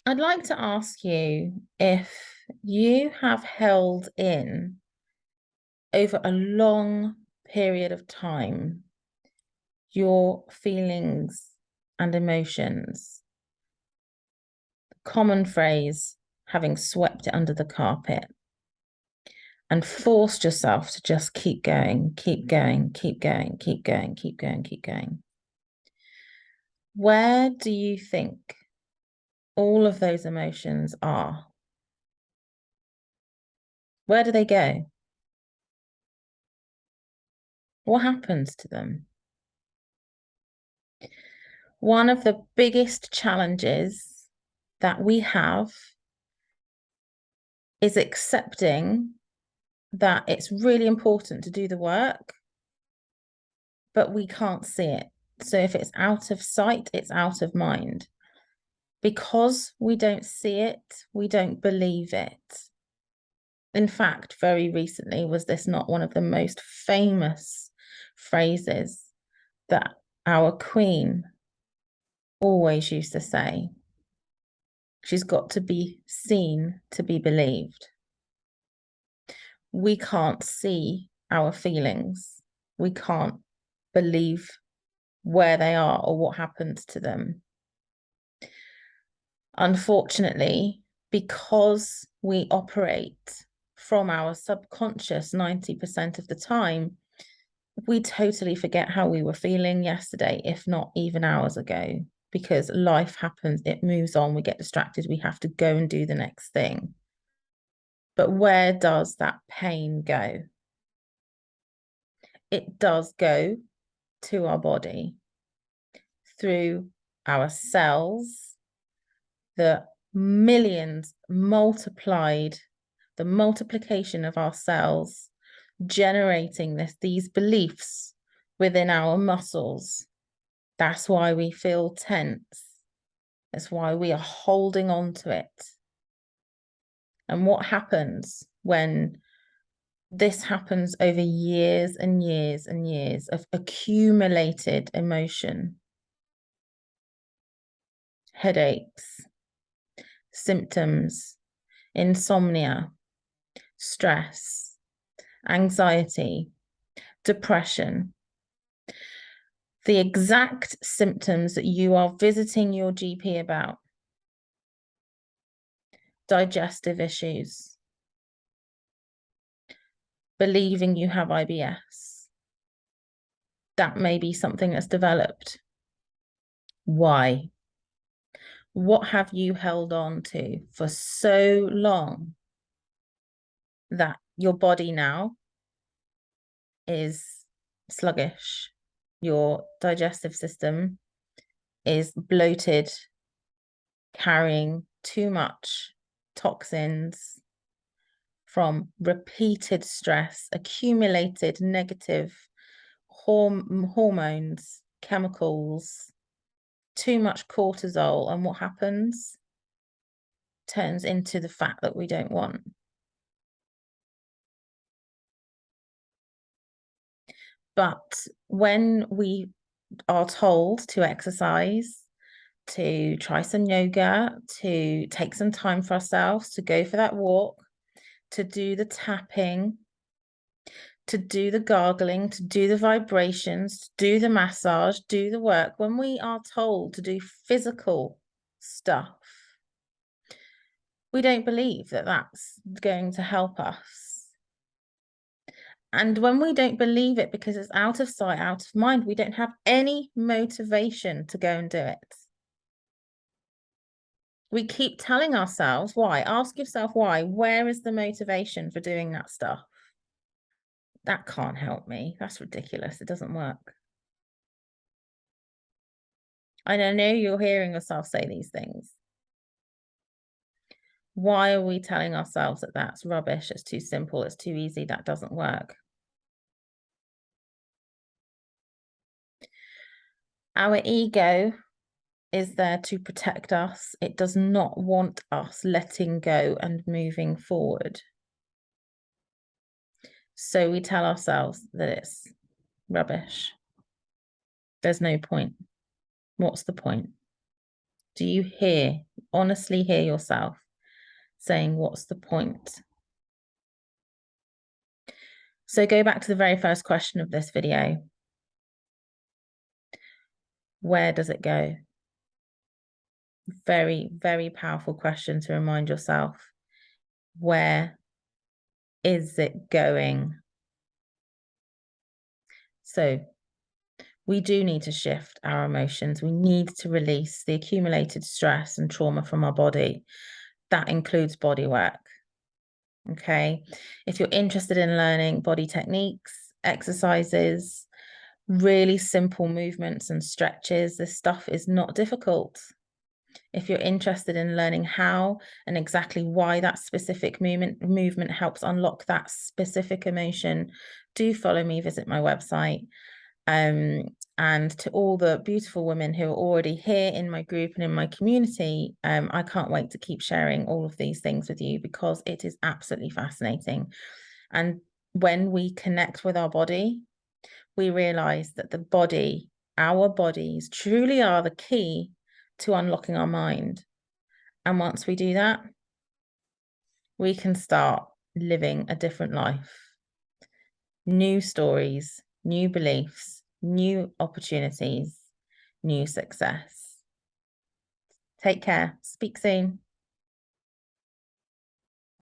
I'd like to ask you if you have held in over a long period of time your feelings and emotions, common phrase, having swept it under the carpet, and forced yourself to just keep going, keep going, keep going, keep going, keep going, keep going. Where do you think all of those emotions are? Where do they go? What happens to them? One of the biggest challenges that we have is accepting that it's really important to do the work, but we can't see it. So if it's out of sight, it's out of mind. Because we don't see it, we don't believe it. In fact, very recently, was this not one of the most famous phrases that our Queen always used to say? She's got to be seen to be believed. We can't see our feelings. We can't believe where they are or what happens to them. Unfortunately, because we operate from our subconscious 90% of the time, we totally forget how we were feeling yesterday, if not even hours ago, because life happens, it moves on, we get distracted, we have to go and do the next thing. But where does that pain go? It does go to our body through our cells, the millions multiplied, the multiplication of our cells generating these beliefs within our muscles. That's why we feel tense. That's why we are holding on to it. And what happens when this happens over years and years and years of accumulated emotion? Headaches, symptoms, insomnia, stress, anxiety, depression. The exact symptoms that you are visiting your GP about. Digestive issues, believing you have IBS. That may be something that's developed. Why? What have you held on to for so long that your body now is sluggish? Your digestive system is bloated, carrying too much toxins from repeated stress, accumulated negative hormones, chemicals, too much cortisol. And what happens? Turns into the fat that we don't want. But when we are told to exercise, to try some yoga, to take some time for ourselves, to go for that walk, to do the tapping, to do the gargling, to do the vibrations, to do the massage, do the work, when we are told to do physical stuff, we don't believe that that's going to help us. And when we don't believe it because it's out of sight, out of mind, we don't have any motivation to go and do it. We keep telling ourselves why. Ask yourself why. Where is the motivation for doing that stuff? That can't help me. That's ridiculous. It doesn't work. And I know you're hearing yourself say these things. Why are we telling ourselves that that's rubbish? It's too simple. It's too easy. That doesn't work. Our ego is there to protect us. It does not want us letting go and moving forward. So we tell ourselves that it's rubbish. There's no point. What's the point? Do you honestly hear yourself saying, what's the point? So go back to the very first question of this video. Where does it go? Very, very powerful question to remind yourself. Where is it going? So we do need to shift our emotions. We need to release the accumulated stress and trauma from our body. That includes body work. Okay. If you're interested in learning body techniques, exercises, really simple movements and stretches, this stuff is not difficult. If you're interested in learning how and exactly why that specific movement helps unlock that specific emotion, do follow me, visit my website. And to all the beautiful women who are already here in my group and in my community, I can't wait to keep sharing all of these things with you because it is absolutely fascinating. And when we connect with our body, we realize that our bodies truly are the key to unlocking our mind. And once we do that, we can start living a different life. New stories, new beliefs, new opportunities, new success. Take care. Speak soon.